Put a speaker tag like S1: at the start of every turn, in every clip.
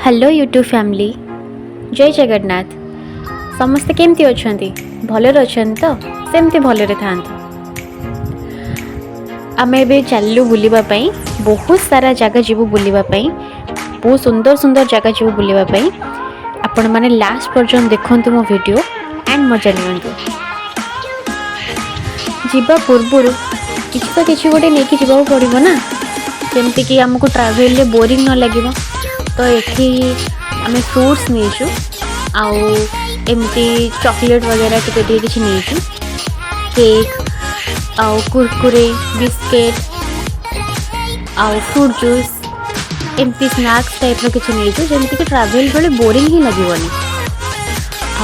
S1: Hello YouTube family जय जगन्नाथ समस्ते केमती अछंती भलरे अछंती तो सेमती भलरे थांतु। आमे बे चललु बुलिबा पई बहुत सारा जगह जीवु बुलिबा पई बहुत सुंदर सुंदर जगह जीवु बुलिबा पई आपण माने लास्ट पर्यंत देखंतु मो वीडियो एंड मजा नियंतु। जीवा पूर्वरु किछि तो किछि गोटे नेकी जीवा पड़िबो ना जेमति कि हमको ट्रैवल ले बोरिंग न लागिबो। तो एठी आमे फ्रूट्स नेचु आउ एमती चॉकलेट वगैरह टिके किछि नेचु केक आउ कुरकुरे बिस्किट आउ फ्रूट जूस एमती स्नैक्स टाइप रो किछि नेचु जेमति कि ट्रैवल बेले बोरिंग ही लागिबोनी।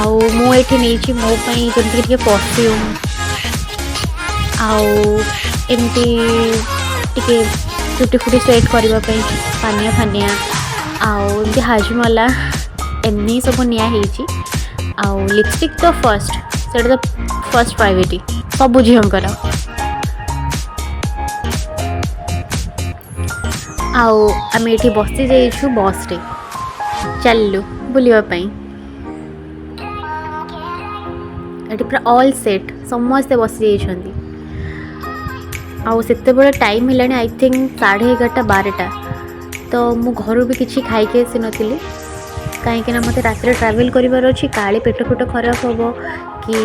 S1: आउ मो एठी नेछि मो पई जेमति कि परफ्यूम आउ एमती टिके चुटी फुटी सेट करबा पई पानिया फानिया आउ एमती हाजमला एमनी सब निया हेची। आउ लिपस्टिक तो फर्स्ट सेटा तो फर्स्ट प्रायोरिटी सब झींकर। आउ आम ये बसी जाइछु बस रे चललु बुलिबा पई एटी पूरा ऑल सेट समस्ते बसी जाइछंती। आउ सेते बळे टाइम हिलानी आई थिंक 11:30 12टा तो मु घर भी किसी खाई के आसी नथिली कहीं मत रात ट्रैवल करार अच्छी काले पेट फेट खराब हम कि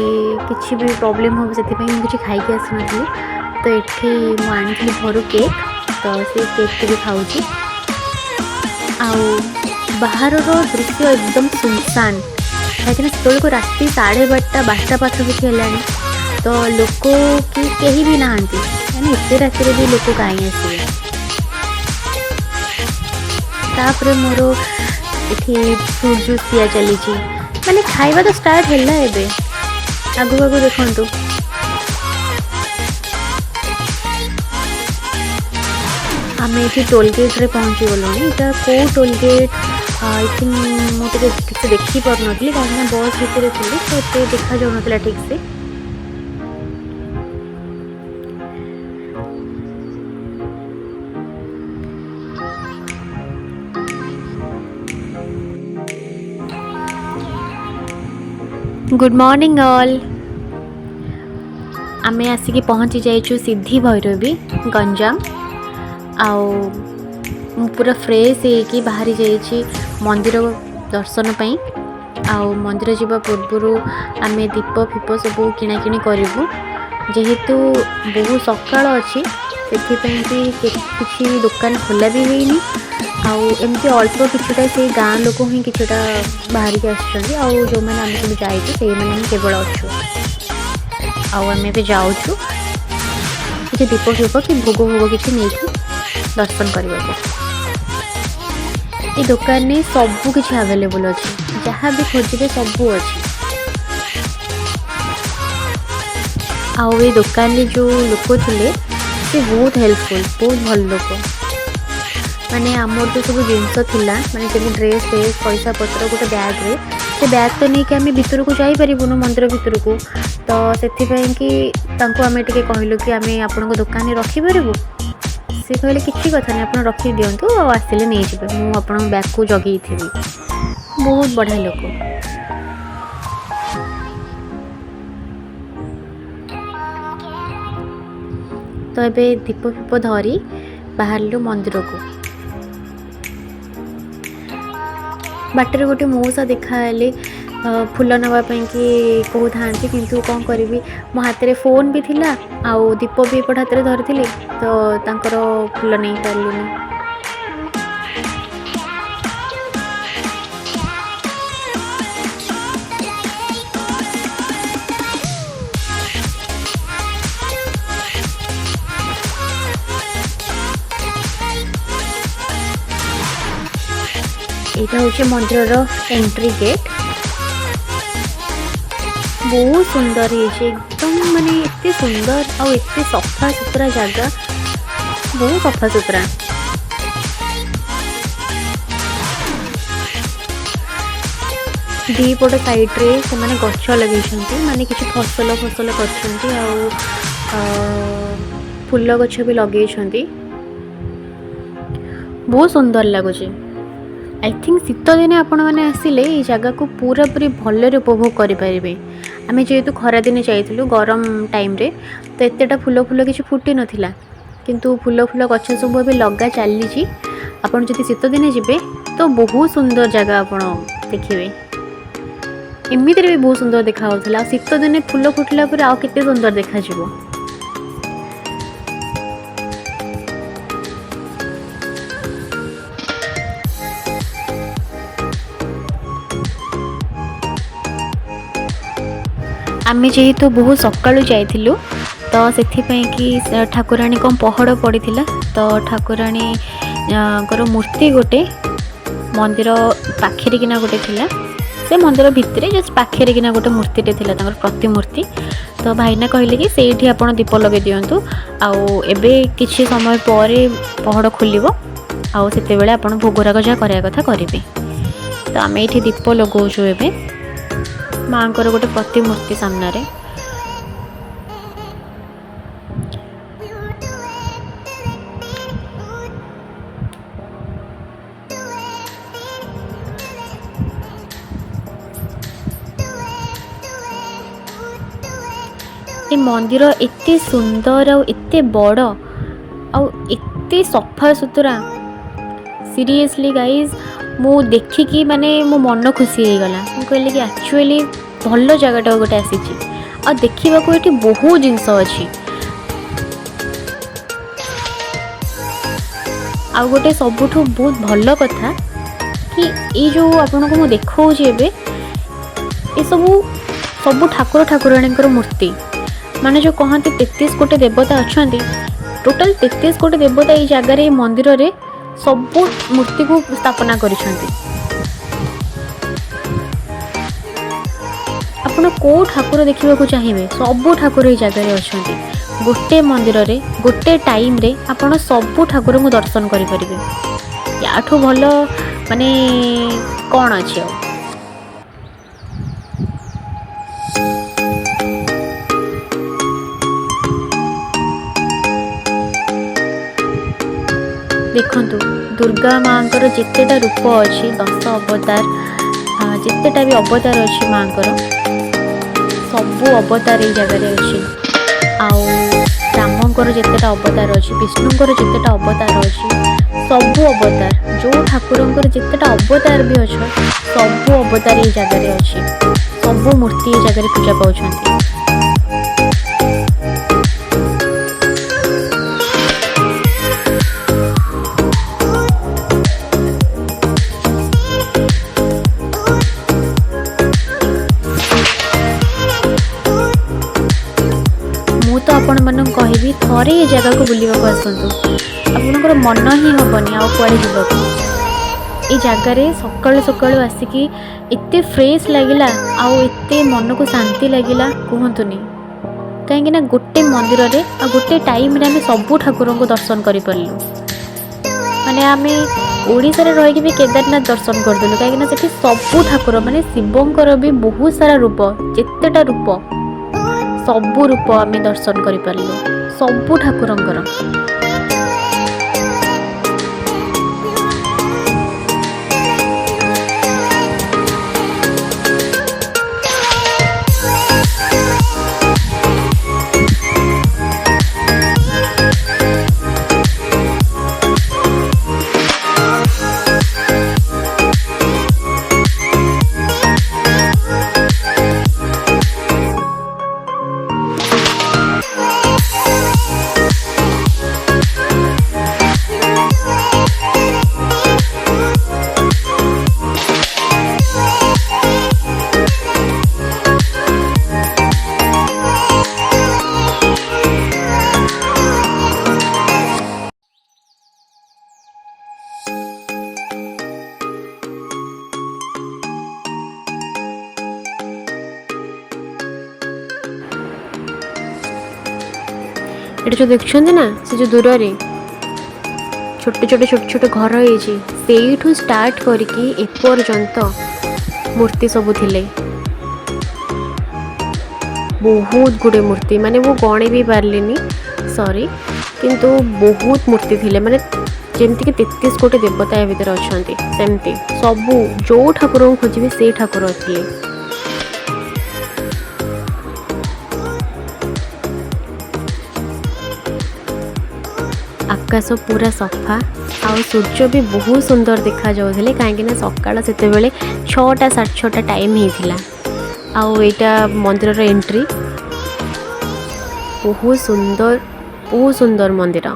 S1: किसी भी प्रॉब्लम हम से किसी खाई के आसी नथिली। तो ये मुझे घर केक तो से केक भी खाऊँ आउ बाहर दृश्य एकदम सुनसान कहीं से को रात 12:30 पाखापाखि है तो लोक कि कहीं भी नहांती यानी एत रात भी लोक कहीं आसवे। तापर मोर ये फ्रूट जूस पिया चली माने खाइबा तो स्टार्ट है एबे आगु आगु देखंतु। आम ये टोल गेट रे पहुँची गलुँ इटा कौ टोल गेट आई थिंक मुझे ठीक से देखी पार नी कहीं बस भितर थी तो ये देखा जाऊ ना ठीक से। गुड मॉर्निंग ऑल आमे आसिकी पहुँची जाइछु सिद्धि भैरवी गंजाम। आउ पूरा फ्रेश होगी बाहरी जाइछि मंदिर दर्शन पई। आउ मंदिर जीवा पूर्व आमे दीप फीप सब किणाकिणी करूँ जेहेतु बहुत सकाळ अच्छी से किसी दुकान खोला भी होनी आउ एमती अल्प किछुटा से गाँ लोक ही किछुटा बाहर के आसुँच आउ जो मैंने आम सब जाइए से मैंने केवल अच्छु आम जाऊँ किसी दीप फीप कि भोग भोग किसी नहीं दर्शन करने ये दुकान में सबू किसी अवेलेबल अच्छी जहाँ भी खोजे सबू अच्छी। आउ ये दुकान में जो लोक थे से बहुत हेल्पफुल बहुत भल लोक माने आमर जो सब जिनस थिला माने जमी ड्रेस फ्रेस पैसा पत्र गोटे बैग रे से बैग तो नहीं कि आम भितर को जापरूँ मंदिर भितर को तो से आम टे कहलु कि आम आपण दुकान रखिपारू सी कहले किसी कथा नहीं आप रखी दिंतु आसिले नहीं जाए मुझे बैग को जगई थी बहुत बढ़िया लोक। तो ये दीप फीप धरी बाहर मंदिर को बाटर गोटे मौसा देखाले फूल नापी कि कहू था किंतु कौन करी मो हाथ में फोन भी थिला आउ दीप भी एपट हाथ में धरी तो तांकर फूल नहीं पार्लुनी। यहाँ हूँ मंदिर एंट्री गेट बहुत सुंदर है एकदम माने इतने सुंदर और इतने सफा सुतरा जगह बहुत सफा सुतरा। दीपट साइड रे से माने गछ लगे माने किसी फसल फसल कर फूल गछ भी लगे बहुत सुंदर लगुच। आई थिंक शीत दिने आपण मैंने आसिले ये जगह को पूरा पूरी भलरे उपभोग करें। आम जेहेतु खरा दिने जाइलु गरम टाइम रे तो एतेटा फूल फूल किसी फुटी नाला किंतु फूल फूल गछ सब भी लगा चली आपड़ जब शीत दिने जी तो बहुत सुंदर जगह आप देखिए एमती भी बहुत सुंदर देखा शीत दिने फूल फुटला आउ केते सुंदर देखा आमे जेहेतु बहुत सकाळु जाइथिलु तो सेथिपई कि ठाकुराणी कम पहड़ पड़ीथिला तो ठाकुराणी कर मूर्ति गोटे मंदिर पाखेरे किना गोटे थिला से मंदिर भितरे जस्ट पाखेरे किना गोटे मूर्तिटे थिला तांकर प्रतिमूर्ति तो भाईना कहले कि सेठी आपण दीप लगे दियंतु आउ एबे किछि समय परे पहड़ खोलिबो आउ सेते बेले आपण भोगराग जा करिया कथा करिवे तो आमे एठी दीप लगौछु एबे माँ को गोटे प्रतिमूर्ति सामने रे ये मंदिर एते सुंदर और एते बड़ और एते सफा सुतरा सीरियसली गाइज मु देखिकी माने मो मन खुशी हो गला कहले कि एक्चुअली भल जगटा गोटे आसी आ देखा को ये बहुत जिनस अच्छी आ गोटे सबुठ बहुत भल कथा कि ये जो आपन को देखा ये सब ठाकुर ठाकुराणी मूर्ति माने जो कहते 33 कोटी देवता अच्छा टोटाल 33 कोटी देवता ये जगार मंदिर रे सब मूर्ति को स्थापना करिसेंती आपण को ठाकुर देखा चाहिए सब ठाकुर ये जगह अच्छा गोटे मंदिर रे गोटे टाइम रे आपण सब ठाकुर को दर्शन करें याठू भल माने कौन अच्छे देखंतु दुर्गा माँ जितेटा रूप अच्छी 10 अवतार जितेटा भी अवतार अच्छी माँ सबू अवतार ये जगह अच्छी आउ रामंकर जितेटा अवतार अच्छी विष्णुंकर जितेटा अवतार अच्छी सबू अवतार जो ठाकुरंकर जितेटा अवतार भी अच्छे सबू अवतार ये जगह अच्छी सबू मूर्ति ये जगह पूजा पाउछंती तो आपण मन कहबी थरे ये जगह को बुलवा आसतु आपणकर मन ही हेनी आउ कड़े जावाक ये जगार सकालू सकालू आसिकी एते फ्रेश लगिला आउ एते मन को शांति लगिला कहतुनी कहीं गोटे मंदिर रे आ गोटे टाइम रे आमे सबू ठाकुर को दर्शन कर पारू माने आमे ओडिसा रे रही भी केदारनाथ दर्शन करदेलु कहीं से सबू ठाकुर माने शिवंकर भी बहुत सारा रूप जेतेटा रूप सबू रूप आम दर्शन कर पारू सबू ठाकुरंकर ये जो देखते ना से जो दूर रे छोटे छोटे छोटे छोटे घर हो स्टार्ट करके एपर्यंत मूर्ति सब थिले बहुत गुड़े मूर्ति माने वो गणे भी पार्लेनी सॉरी किंतु बहुत मूर्ति थिले माने ଯେମିତିକି 33 କୋଟି ଦେବତା ଏ ଭିତରେ ଅଛନ୍ତି ସେମିତି ସବୁ ଯେଉଁ ଠାକୁରଙ୍କୁ ଖୋଜିବେ ସେଇ ଠାକୁର ଥିଲେ। ଆକାଶ ପୁରା ସଫା ଆଉ ସୂର୍ଯ୍ୟ ବି ବହୁତ ସୁନ୍ଦର ଦେଖାଯାଉଥିଲେ କାହିଁକିନା ସକାଳ ସେତେବେଳେ 6ଟା 6:30 ଟାଇମ୍ ହେଇଥିଲା। ଆଉ ଏଇଟା ମନ୍ଦିରର ଏଣ୍ଟ୍ରି। ବହୁତ ସୁନ୍ଦର ମନ୍ଦିର।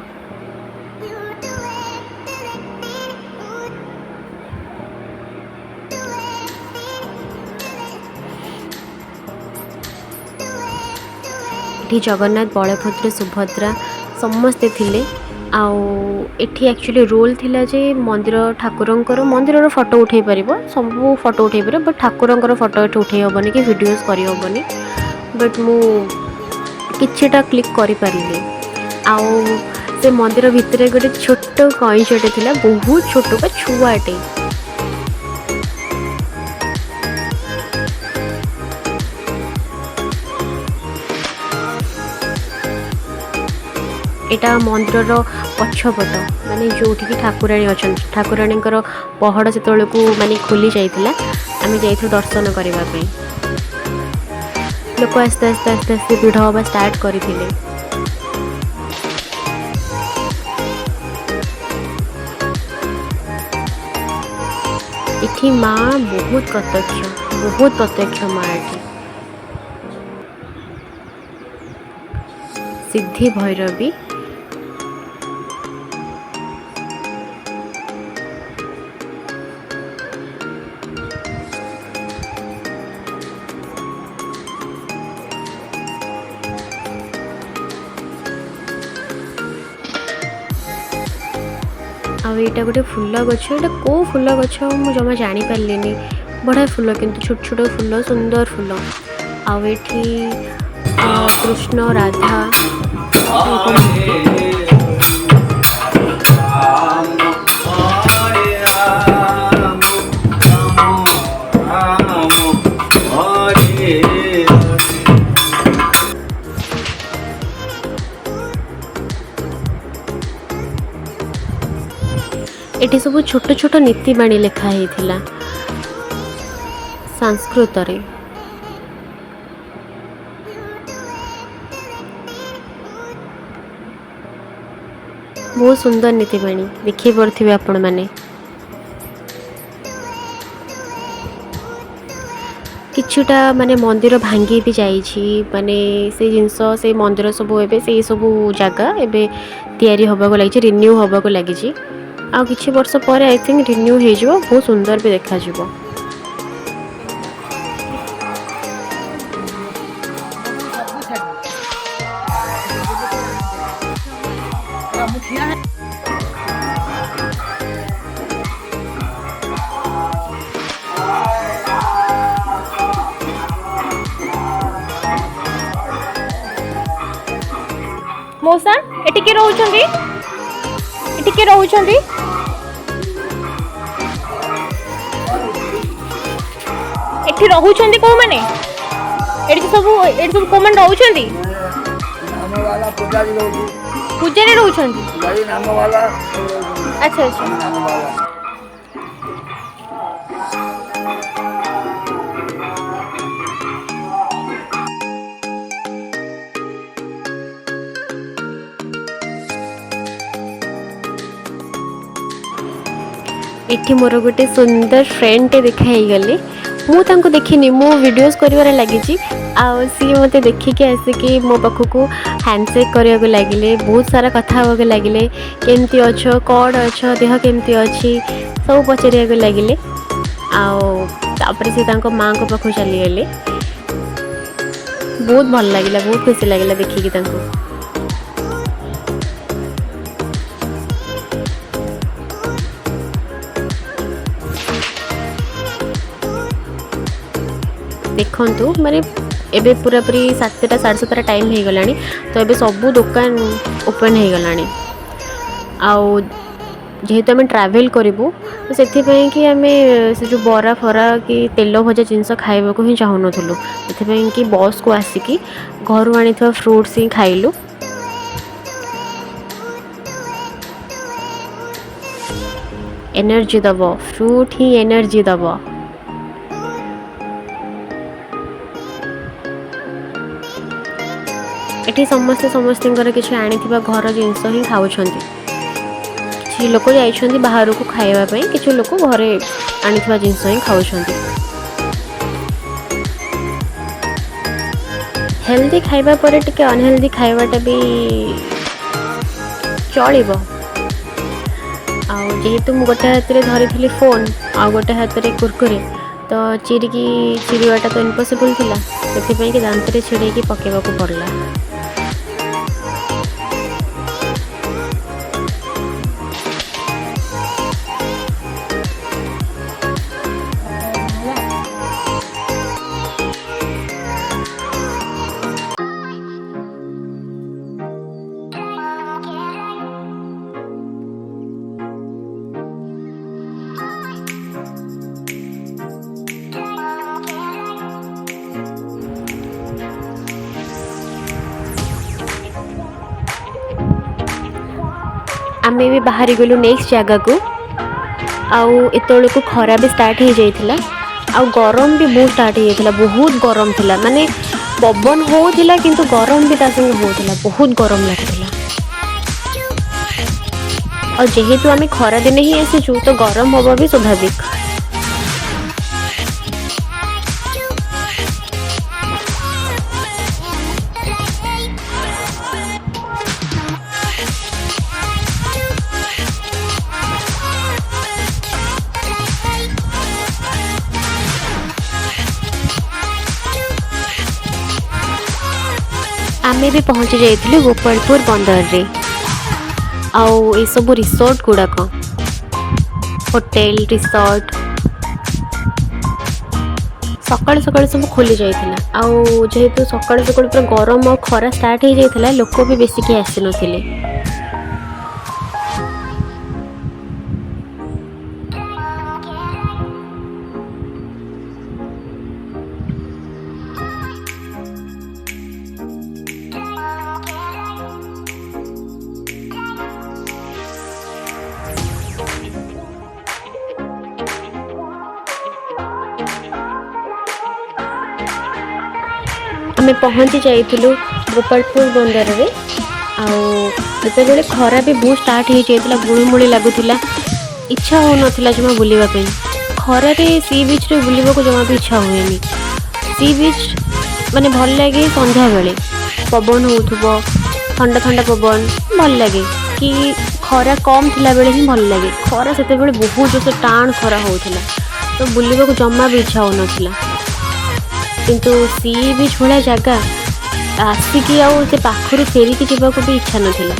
S1: ଏଠି ଜଗନ୍ନାଥ ବଳଭଦ୍ର ସୁଭଦ୍ରା ସମସ୍ତେ ଥିଲେ। ଆଉ ଏଠି ଆକ୍ଚୁଆଲି ରୁଲ୍ ଥିଲା ଯେ ମନ୍ଦିରର ଫଟୋ ଉଠାଇ ପାରିବ, ସବୁ ଫଟୋ ଉଠାଇ ପାରିବ, ବଟ୍ ଠାକୁରଙ୍କର ଫଟୋ ଏଠି ଉଠାଇ ହେବନି କି ଭିଡ଼ିଓସ୍ କରିହେବନି। ବଟ୍ ମୁଁ କିଛିଟା କ୍ଲିକ୍ କରିପାରିଲି। ଆଉ ସେ ମନ୍ଦିର ଭିତରେ ଗୋଟେ ଛୋଟ କଇଁଚଟେ ଥିଲା, ବହୁତ ଛୋଟ ବା ଛୁଆଟେ। ଏଇଟା ମନ୍ଦିରର ପଛପଟ, ମାନେ ଯେଉଁଠିକି ଠାକୁରାଣୀ ଅଛନ୍ତି। ଠାକୁରାଣୀଙ୍କର ପହଡ଼ ସେତେବେଳକୁ ମାନେ ଖୋଲି ଯାଇଥିଲା, ଆମେ ଯାଇଥିଲୁ ଦର୍ଶନ କରିବା ପାଇଁ। ଲୋକ ଆସ୍ତେ ଆସ୍ତେ ଭିଡ଼ ହେବା ଷ୍ଟାର୍ଟ କରିଥିଲେ। ଏଠି ମା ବହୁତ ପ୍ରତ୍ୟକ୍ଷ ମା ଏଠି। ସିଦ୍ଧି ଭୈରବୀ। ଆଉ ଏଇଟା ଗୋଟେ ଫୁଲ ଗଛ। ଏଇଟା କେଉଁ ଫୁଲ ଗଛ ମୁଁ ଜମା ଜାଣିପାରିଲିନି। ବଢ଼ିଆ ଫୁଲ, କିନ୍ତୁ ଛୋଟ ଛୋଟ ଫୁଲ, ସୁନ୍ଦର ଫୁଲ। ଆଉ ଏଠି କୃଷ୍ଣ ରାଧା ଏଠି ସବୁ ଛୋଟ ଛୋଟ ନୀତିବାଣୀ ଲେଖା ହେଇଥିଲା ସଂସ୍କୃତରେ। ବହୁତ ସୁନ୍ଦର ନୀତିବାଣୀ, ଦେଖି ପାରୁଥିବେ ଆପଣମାନେ। କିଛିଟା ମାନେ ମନ୍ଦିର ଭାଙ୍ଗି ବି ଯାଇଛି, ମାନେ ସେଇ ଜିନିଷ, ସେଇ ମନ୍ଦିର ସବୁ ଏବେ ସେଇ ସବୁ ଜାଗା ଏବେ ତିଆରି ହେବାକୁ ଲାଗିଛି, ରିନ୍ୟୁ ହେବାକୁ ଲାଗିଛି। ଆଉ କିଛି ବର୍ଷ ପରେ ଆଇ ଥିଙ୍କ ରିନ୍ୟୁ ହେଇଯିବ, ବହୁତ ସୁନ୍ଦର ବି ଦେଖାଯିବ। ମଉସା ଏଠି କିଏ ରହୁଛନ୍ତି? ଏଠି ରହୁଛନ୍ତି କୋଉମାନେ? ଏଠି ସବୁ କୋଉମାନେ ରହୁଛନ୍ତି? ପୂଜାରୀ ରହୁଛନ୍ତି। ଆଚ୍ଛା ଆଚ୍ଛା। ଏଠି ମୋର ଗୋଟେ ସୁନ୍ଦର ଫ୍ରେଣ୍ଡଟେ ଦେଖା ହେଇଗଲେ। ମୁଁ ତାଙ୍କୁ ଦେଖିନି, ମୁଁ ଭିଡ଼ିଓସ୍ କରିବାରେ ଲାଗିଛି। ଆଉ ସିଏ ମୋତେ ଦେଖିକି ଆସିକି ମୋ ପାଖକୁ ହ୍ୟାଣ୍ଡସେକ୍ କରିବାକୁ ଲାଗିଲେ, ବହୁତ ସାରା କଥା ହେବାକୁ ଲାଗିଲେ। କେମିତି ଅଛ, କ'ଣ ଅଛ, ଦେହ କେମିତି ଅଛି, ସବୁ ପଚାରିବାକୁ ଲାଗିଲେ। ଆଉ ତାପରେ ସେ ତାଙ୍କ ମାଆଙ୍କ ପାଖକୁ ଚାଲିଗଲେ। ବହୁତ ଭଲ ଲାଗିଲା, ବହୁତ ଖୁସି ଲାଗିଲା ଦେଖିକି ତାଙ୍କୁ। ଦେଖନ୍ତୁ ମାନେ ଏବେ ପୁରାପୁରି 7ଟା 7:30 ଟାଇମ୍ ହେଇଗଲାଣି, ତ ଏବେ ସବୁ ଦୋକାନ ଓପନ୍ ହେଇଗଲାଣି। ଆଉ ଯେହେତୁ ଆମେ ଟ୍ରାଭେଲ୍ କରିବୁ, ତ ସେଥିପାଇଁ କି ଆମେ ସେ ଯେଉଁ ବରା ଫରା କି ତେଲ ଭଜା ଜିନିଷ ଖାଇବାକୁ ହିଁ ଚାହୁଁନଥିଲୁ। ସେଥିପାଇଁ କି ବସ୍କୁ ଆସିକି ଘରୁ ଆଣିଥିବା ଫ୍ରୁଟ୍ସ ହିଁ ଖାଇଲୁ। एनर्जी दब फ्रूट ही एनर्जी दब। एठी समस्ते समस्तर किसी आनी घर जिनस ही खाऊँ। किसी लोक जाइछन्ति बाहर को खाइबा पई, किसी लोक घरे आनी जिनस ही खाऊँ। हेल्दी खाइबा पर टिके अनहेल्दी खाइबाटा भी चलिबो। जेहेतु मु गोटे हाथ में धरी फोन आ गोटे हाथ में कुरकुरे, तो चिड़वाटा तो इम्पॉसिबल थिला, से दांत रे छिड़ेकी पकेबाकू पड़ला। आमे भी बाहरी गलु नेक्स्ट जगह को। आउ एतोल को खरा भी स्टार्ट हो जाइथिला, आउ गरम भी बहुत स्टार्ट हो जाइथिला। बहुत गरम थिला, माने पवन होउथिला किंतु गरम भी ता संगे होउथिला, बहुत गरम लागथिला। और जेहेतु आमे खरा दिन ही आसीचु तो गरम होबा भी स्वाभाविक। आमे भी पहुँची जाइथिलु गोपालपुर बंदर रे। आउ ये सब रिसोर्ट गुड़ाक, होटेल रिसोर्ट सकाल सकाल सब खोली जाइथिला। आउ जेहेतु सकाल सकाल पूरा गरम और खरा स्टार्ट हो जाइथिला, लोक भी बेसी के आसी नथिले। आमे पहुँची जाइथिलु गोपालपुर बंदर रे। आते बेले खरा भी बहुत स्टार्ट हो जाइथिला, गुळमुळी लागुथिला, इच्छा हो नथिला जमा बुलिबा पे। खरा रे सी बीच रे बुलिबा को जमा भी इच्छा होएनी। सी बीच माने भल लागे संध्या बेले, पवन होउथबो, ठंडा ठंडा पवन भल लागे। कि खरा कम थिला बेले ही भल लागे, खरा सेते बेले बहुत जोसे टाण खरा होउथिला, तो बुलिबा को जमा भी इच्छा हो नथिला। किंतु सी बीच भाया जगह आसिकी आउ से पाखरु फेरिकी जावाक भी इच्छा नथिला,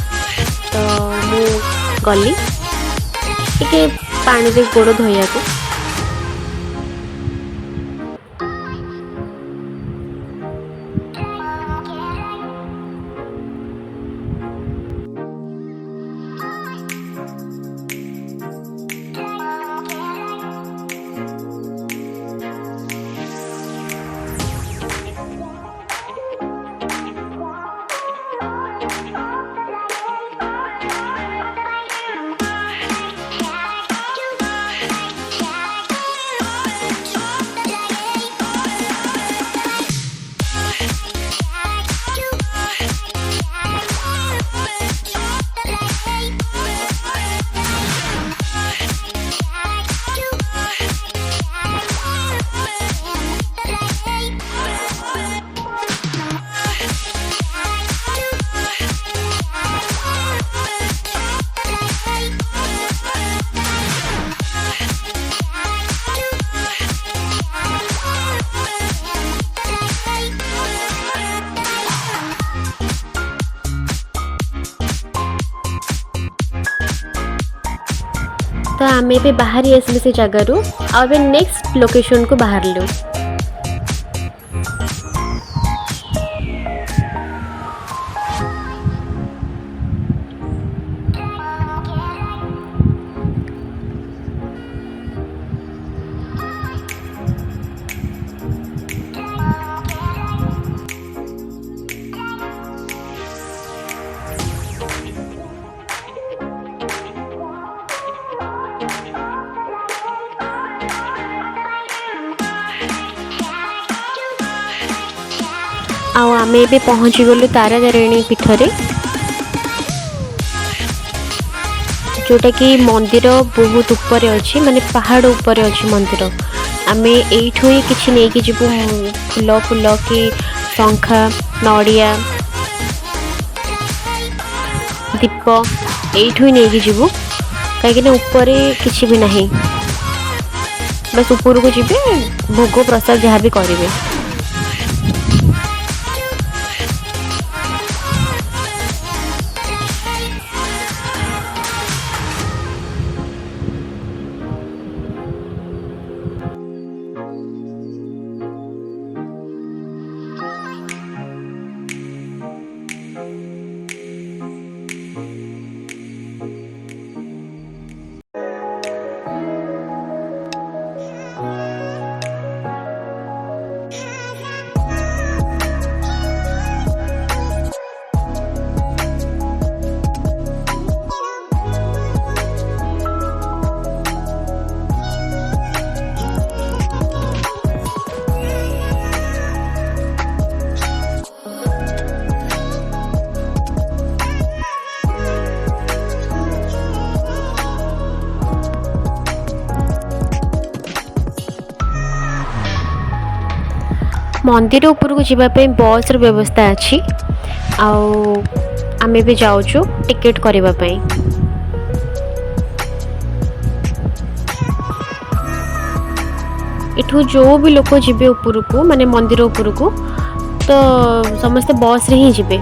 S1: तो मु गली टिके पानी रे गोड़ धोया को। तो आमे भी बाहर आसलु से जगारू। अब नेक्स्ट लोकेशन को बाहर लु। आम ए पहुँची गलु तारातारिणी पीठरे जोटा कि मंदिर बहुत ऊपर अच्छी माने पहाड़ ऊपर अच्छी मंदिर आम एठू ही किसी नहीं कि जीवु फूल फूल कि शंखा नड़िया दीप एठू ही नहीं जीवु कहीं ऊपर किसी भी नहीं बस ऊपर को जी भोग प्रसाद जहाँ भी करेंगे। मंदिर ऊपर को जावाई बस व्यवस्था अच्छी आम भी जाऊँ टिकेट करने इठू जो भी लोग जीवे ऊपर को माने मंदिर ऊपर को तो समस्ते बस रे ही जीवे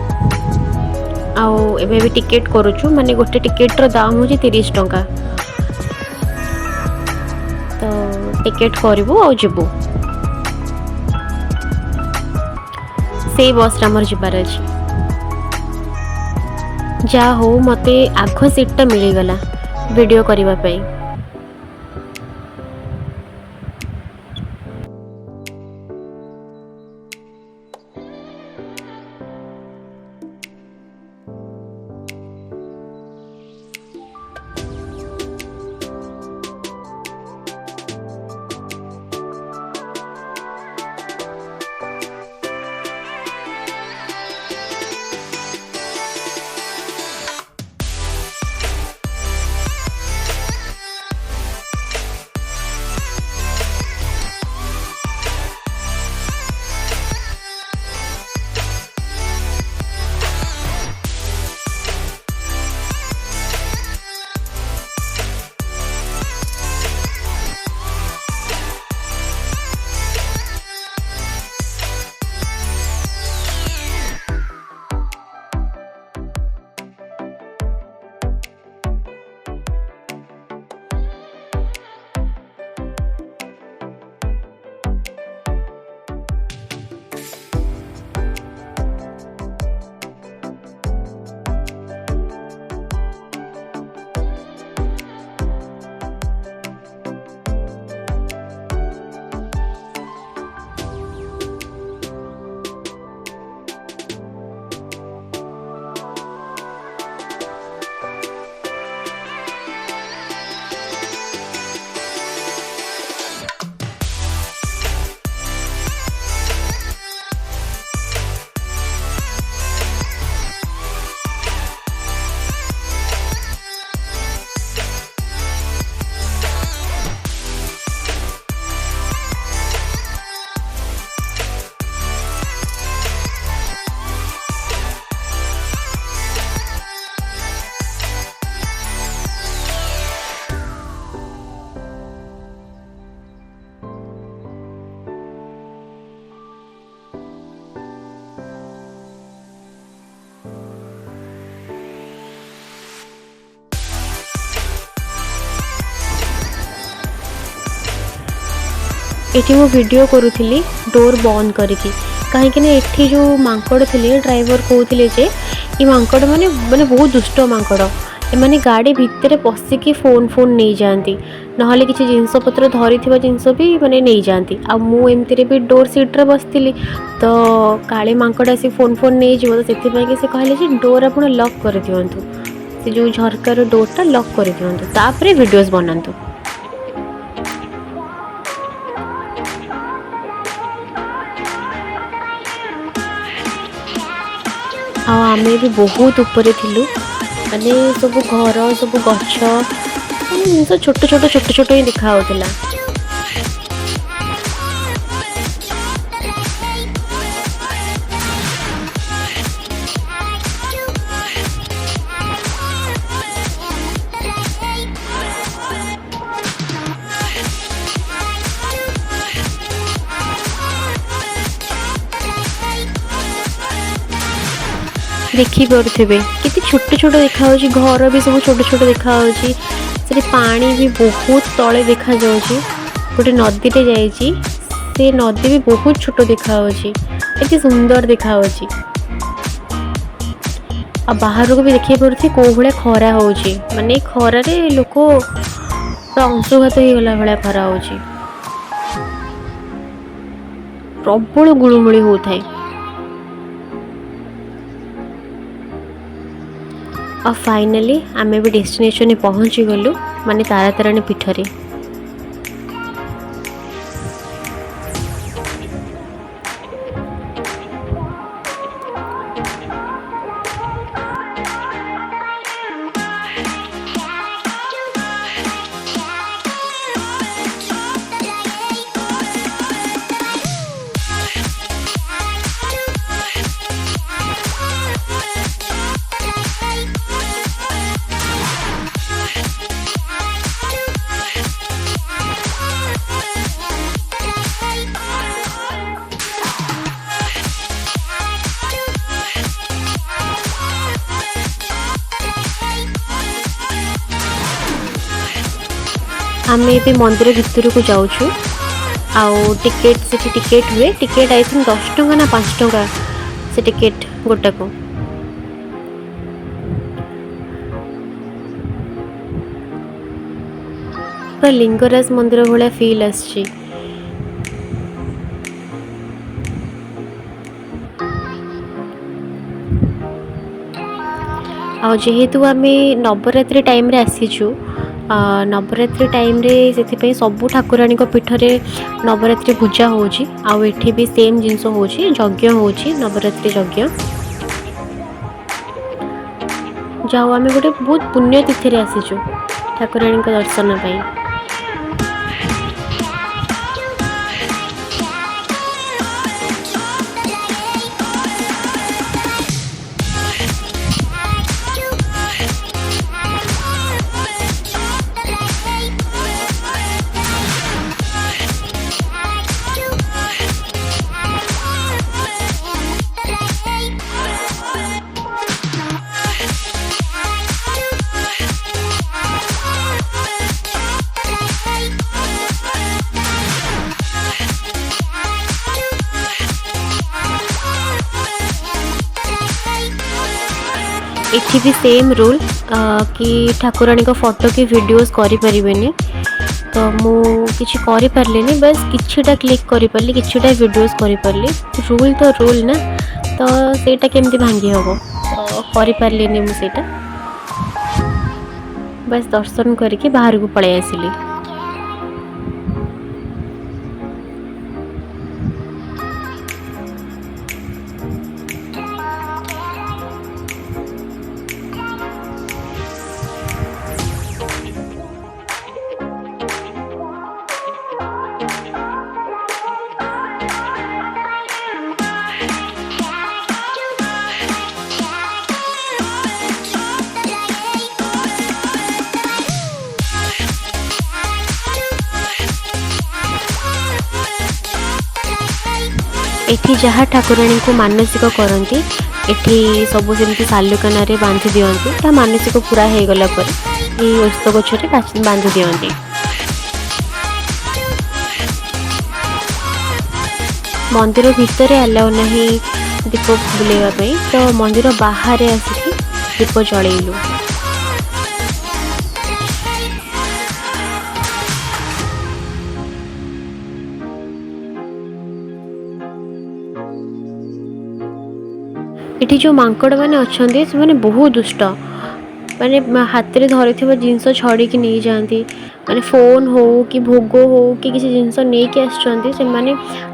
S1: भी टिकेट करुचु माने गोटे टिकेट रो दाम हो 30 टंका तो टिकेट करू आ जीवु से बस आमर जबार अच्छी जा हो मते आग सीटा मिलगला वीडियो करने। एटी मो वीडियो करुली डोर बंद करके कहीं एठी जो मांकड़ थे ड्राइवर कहते जे ये मांकड़ माने माने बहुत दुष्ट मांकड़ एमाने गाड़ी भितर पशिकी फोन फोन नहीं जाती ना किसी जिनपतर धरी जिनस भी माने नहीं जाती आ मुझे भी डोर सीट्रे बसती तो काले मांकड़ आसी फोन फोन नहीं जीव तो से कहले डोर आप लॉक कर दिंतु से जो झरकार डोरटा लॉक कर दिंतु तापर वीडियोस बनातु। आमे भी बहुत ऊपर थिलु माने सब घर सब गछ जिनस छोट छोट छोट छोट ही देखा होता। देखिपे कितनी छोट छोट देखा घर भी सब छोट छोट देखा से पानी भी बहुत तले देखा गोटे नदी टे जाइए से नदी भी बहुत छोट देखा एत सुंदर देखा बाहर को भी देखिए पड़े कौ भाया खरा हो माने खरार लोक अंशुघात हो गला भाया खरा हो प्रबल गुलमुड़ी होता है। और फाइनली आमे भी डेस्टिनेशन पहुँची गलु माने तारातारिणी पीठरे। आमे भी मंदिर भितर को जाऊँ आउ टिकेट से टिकेट हुए टिकेट आई थिंक 10 टंका ना 5 टंका से टिकेट गोटा को। पूरा लिंगराज मंदिर भाया फील आसी। आ जेहेतु आमे नवरात्रि टाइम रे आसीचु नवरात्रि टाइम रे से सबू ठाकुराणी पीठरे नवरात्रि पूजा होची आउ एठी भी सेम जिनस होची यज्ञ होची नवरात्रि यज्ञ जाओ आमे गोटे बहुत पुण्य तिथि रे आसीचु ठाकुराणी दर्शन पाई। इठी भी सेम रूल कि ठाकुराणी को फोटो की वीडियोस करि परिबेनी तो मु किछि करि परलेनी बस किछिटा क्लिक करि परली किछिटा वीडियोस करि परली रूल तो रूल ना तो सेटा केमती भांगी हबो तो करि परलेनी मु सेटा बस दर्शन करके बाहर को पळे आसिली। एठी जहाँ ठाकुराणी को मानसिक करती एठी सब सेमती सालुकाना रे बांधि दियंती ता मानसिक पूरा हो गला पर ये ओस्त गछरे बांधि दियंती। मंदिर भितर अलाउ नहीं दीप बुलेवा पई तो मंदिर बाहर आसिकी दीप जळेलु। इठी जो मांकड़ मैंने अच्छा से मैंने बहुत दुष्ट माने हाथ में धरी जिनस छड़ी की नहीं जाती माने फोन हो कि भोग हो कि किसी जिनस नहीं कि आसुँच से माने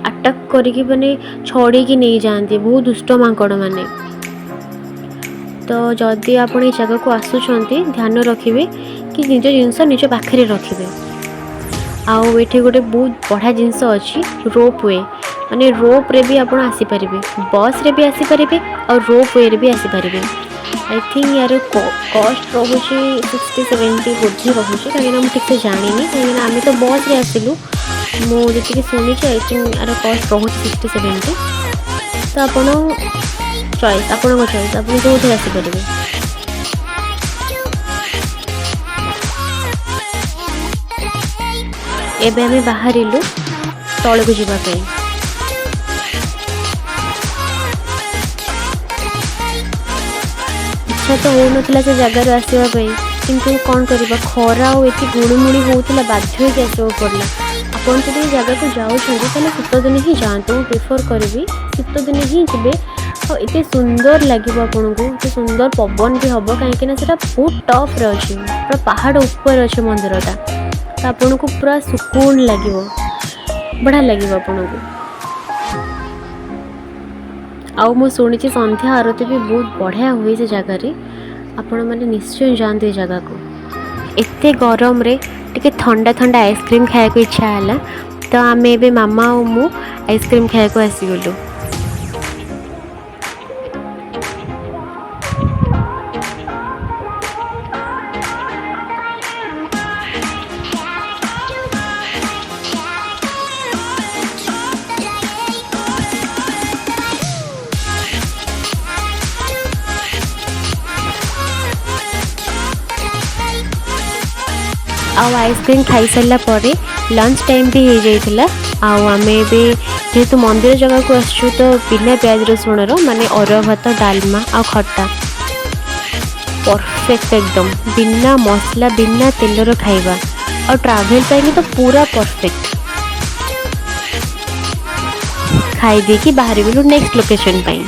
S1: अटैक करके माने छड़ी की नहीं जाती बहुत दुष्ट मांकड़ माने। तो जदि आप ये जगह को आसुंच ध्यान रखिए कि निज जिनस निज पाखे रखिए। आउ ये गोटे बहुत बढ़िया जिनस अच्छी रोप वे, माने रोप रे भी आप आसीपर, बस रे भी आसीपर और रोप वे रे भी आसीपर। आई थिंक यार कस्ट रोचे 60-70 बुद्धि रोचे, कहीं मुझे ठीक से जानी कहीं आम तो बस रे आसलु, मुझे शुणी आई थिंक यार कस्ट रोचे 60-70। तो आप चॉइस आपण चॉइस आप जो आसीपर। एबे आम बाहर तौक जावाई। इच्छा तो हो ना से जगार आसवाई, किंतु कौन करवा खरा और ये गुणुमुड़ी होता बाध्य आसवा पड़ा। आपन जो जगह को जाऊँ शीत दिन ही जातु, प्रिफर करी शीत दिन ही जी। एते सुंदर लगे आपन को, एते सुंदर पवन भी हम कहीं बहुत टफ रे अच्छे, पूरा पहाड़ ऊपर अच्छे मंदिरटा, तो आपन को पूरा सुकून लगे, बढ़िया लगे आपन को। आउ मु शुणी संध्या आरती भी बहुत बढ़िया हुए से जगार, आपण मैंने निश्चय जाते जगह को। एते गरम रे टिके ठंडा ठंडा आइसक्रीम खाया को इच्छा है, तो आम ए मामा और मु आइसक्रीम खाया को आसीगलु। आइसक्रीम खाई सारा पर लंच टाइम भी हो जाइला। आम जेहेतु मंदिर जगह को आसु तो बिना प्याज रसुण माने अरुआ भात डालमा आ खट्टा परफेक्ट, एकदम बिना मसला बिना तेलर खाइबा और ट्रैवल टाइम तो पूरा परफेक्ट। खाई दे कि बाहर गलु नेक्स्ट लोकेशन पाई।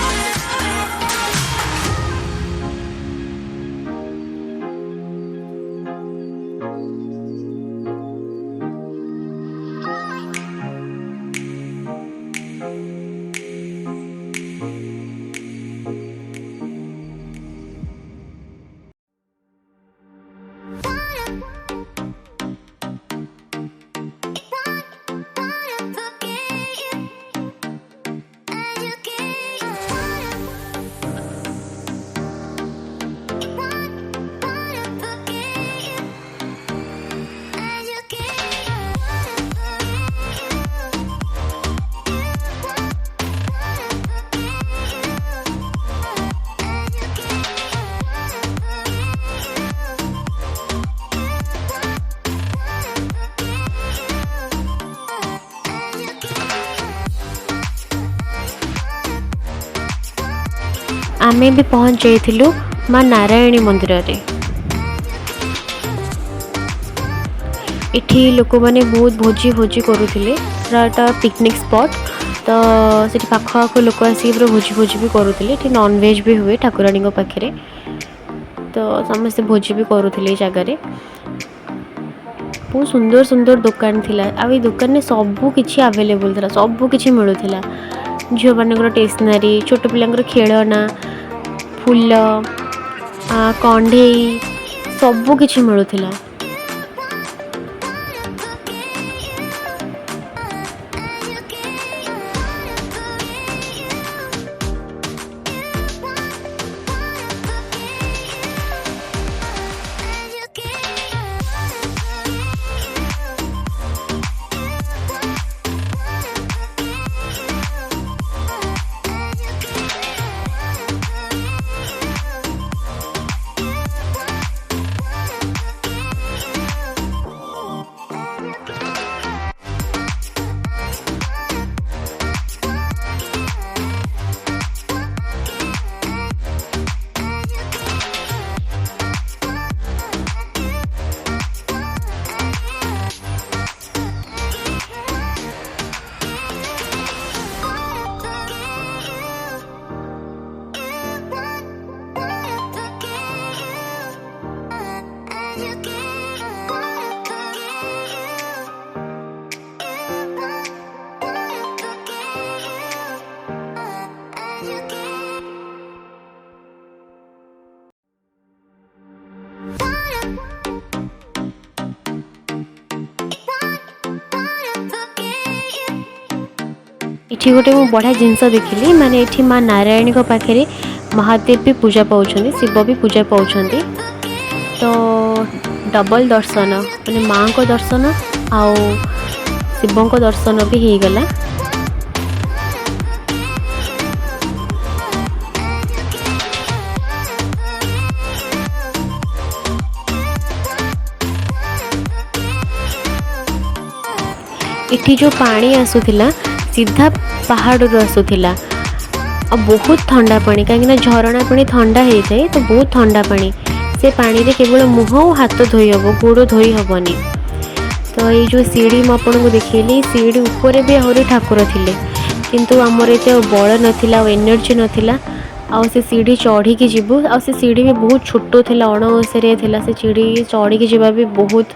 S1: आमे भी पहुँच जाइलु माँ नारायणी मंदिर रे। इठी लोक मैंने बहुत भोजी भोजी करुले, पूरा पिकनिक स्पॉट, तो से पाख आख लोक आसिक पूरा भोजी भोजी भी करुले। इठी नॉनवेज भी हुए ठाकुराणी पाखे, तो समस्ते भोजी भी करुले जगार। बहुत सुंदर सुंदर दुकान थिला, आ दुकान में सबू किछि अवेलेबल था, सबू किछि मिलुथिला। झील मानकर स्टेशनरी, छोट पिलांकर खेलना, फूल, कंढेई सबू किछि मिलुथिला। इठी गोटे मु बढ़िया जिनस देखिली माने इठी माँ नारायणी पाखे महादेव भी पूजा पाँच शिव भी पूजा पाँच तो डबल दर्शन माने माँ को दर्शन आउ शिव को दर्शन भी हो गला। इठी जो पानी आसूला सीधा पहाड़ रू आसूला और बहुत ठंडा पानी कहीं झरणा पानी ठंडा हो जाए तो बहुत ठंडा पानी से पानी रे केवल मुँह और हाथ धोई हम गोड़ धोई हेनी। तो ये जो सीढ़ी मुझे देखिली सीढ़ी ऊपर भी आहरी ठाकुर थिले किंतु आमर एत बल नाला एनर्जी नाला आ से सीढ़ी चढ़ी जीवु आ से सीढ़ी भी बहुत छोट था अणओसारिया था से सीढ़ी चढ़ी जावा भी बहुत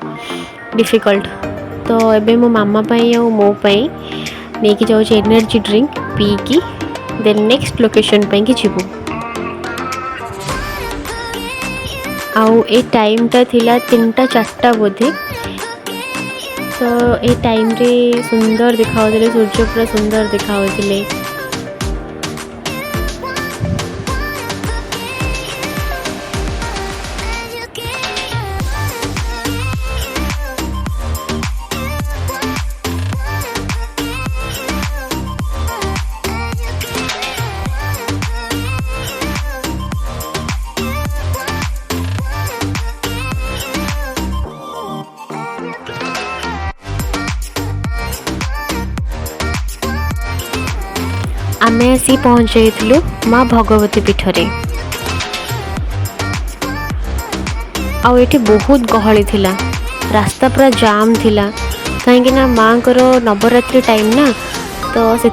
S1: डिफिकल्ट। तो एबे मो मामा पाई आ मो पाई नहीं जाऊँ एनर्जी ड्रिंक पी की देन नेक्स्ट लोकेशन पाई कि जीवु। आउ ए टाइमटा थिला 3टा 4टा बोधे तो ए टाइम रे सुंदर देखा सूर्य पूरा सुंदर देखा आमे आसी पहुँच जाइलु माँ भगवती पीठरे आउ एठी बहुत गहली थिला रास्ता पूरा जाम थिला कहीं ना माँ को नवरात्रि टाइम ना तो से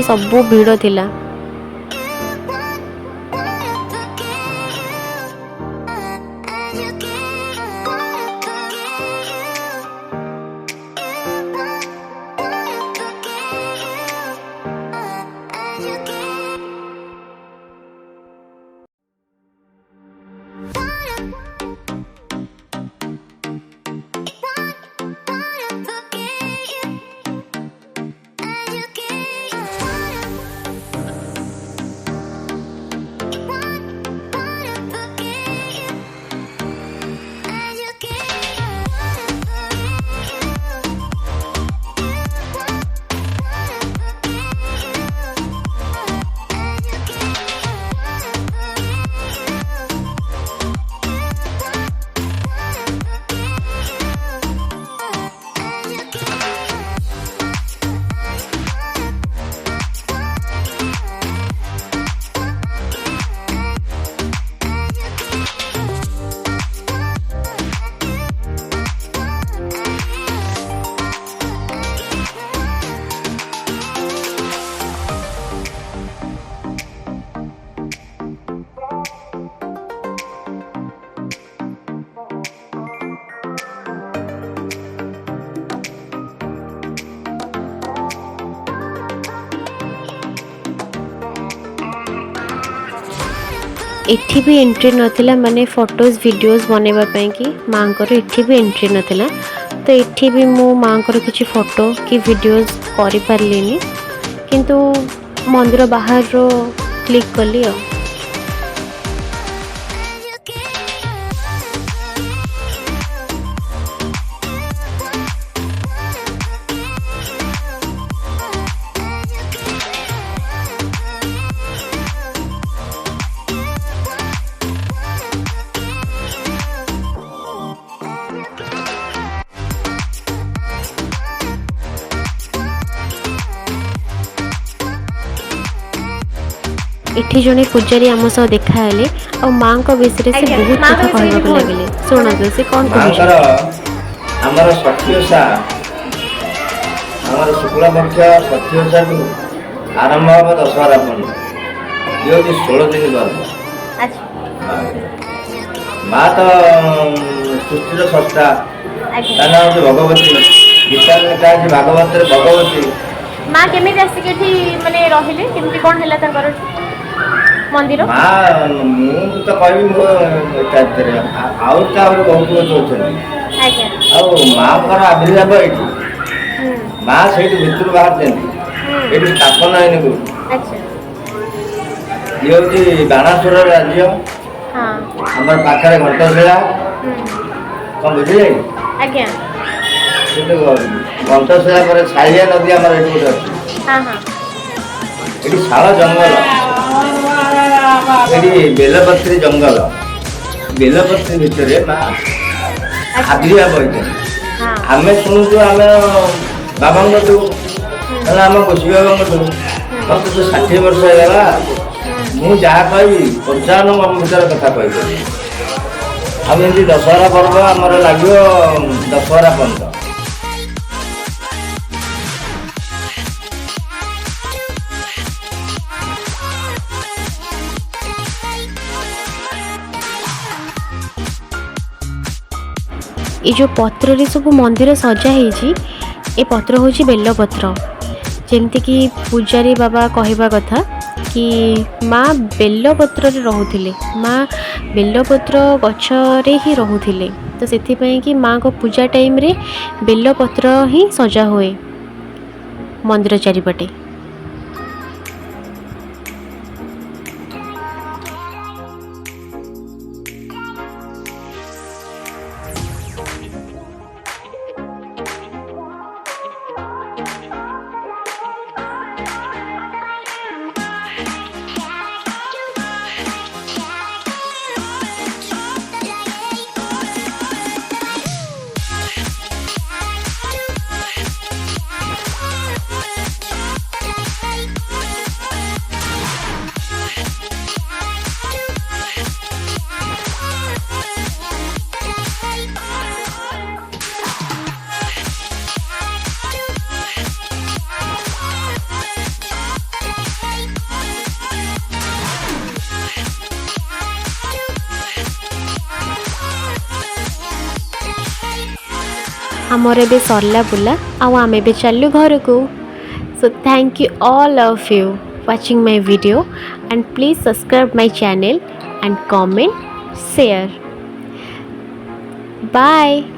S1: सब भीड़ थिला। एठी भी एंट्री नथिला माने फोटोज वीडियोस बनैबा पई कि मां को एठी भी एंट्री नथिला तो एठी भी मो मां को किछि फोटो कि वीडियोस करि परलिनी किंतु मंदिर बाहर रो क्लिक कली आ। इठी जने पुजारी आम सह देखा हेले और माँ को विषय से बहुत कथा कहबा लगले सुनो से कौन कहछ
S2: हमर सत्योसा हमर शुक्ला पक्ष सत्योसा को आरंभ हो दशहरा पर्व यो 16 दिन पर्व। अच्छा माँ तो सृष्टिर सत्ता ताना हो भगवती गीता में कहा कि भागवत रे भगवती
S1: माँ केमिति आसी के माने रहिले केमिति कोन हला तंकर मंदिर
S2: माँ मु तो कहबी मो एकातरे आउ तावर बहुत लोग होछन आज्ञा आ माँ पर आविर्भाव एठी माँ सहित भितर बाहर देंदी ଏଠି ସ୍ଥାପନ ହେଇନି କୋଉଠି।
S1: ଆଚ୍ଛା
S2: ଇଏ ହେଉଛି ବାଣାସୁର ରାଜ୍ୟ,
S1: ହଁ
S2: ଆମର ପାଖରେ ଘଟଶିଳା, କ'ଣ ବୁଝିଲେ?
S1: ଆଜ୍ଞା
S2: କିନ୍ତୁ ଘଟଶିଳା ପରେ ଛାଇଆ ନଦୀ ଆମର ଏଠି ଗୋଟେ ଅଛି।
S1: ହଁ ହଁ
S2: ଏଠି ଶାଳ ଜଙ୍ଗଲ, ଏଠି ବେଲପତ୍ରୀ ଜଙ୍ଗଲ, ବେଲପତ୍ରୀ ଭିତରେ ମା ଆବିର୍ଭାବ ହୋଇଛନ୍ତି।
S1: ହଁ
S2: ଆମେ ଶୁଣୁଛୁ ଆମେ ବାବାଙ୍କଠୁ, ହେଲେ ଆମ ଗୋଷୀ ବାବାଙ୍କଠୁ ମୋତେ ତ 60 ବର୍ଷ ହେଇଗଲା, ମୁଁ ଯାହା କହିବି 55 ଭିତରେ କଥା କହିପାରିବି। ଆଉ ଏମିତି ଦଶହରା ପର୍ବ ଆମର ଲାଗିବ ଦଶହରା ପର୍ଯ୍ୟନ୍ତ।
S1: ये जो पत्र सब मंदिर सजा है ए पत्र हूँ बेलपत्र, जमती कि पूजारी बाबा कहवा कथा कि माँ बेलपत्र रोले, माँ बेलपत्र गचरे ही रोले, तो से कि माँ को पूजा टाइम रे बेलपत्र ही सजा हुए मंदिर चारिपटे। आमर एबे सरला बुला आम एबे चलु घर को। So thank you all of you watching my video and please subscribe my channel and comment, share. Bye.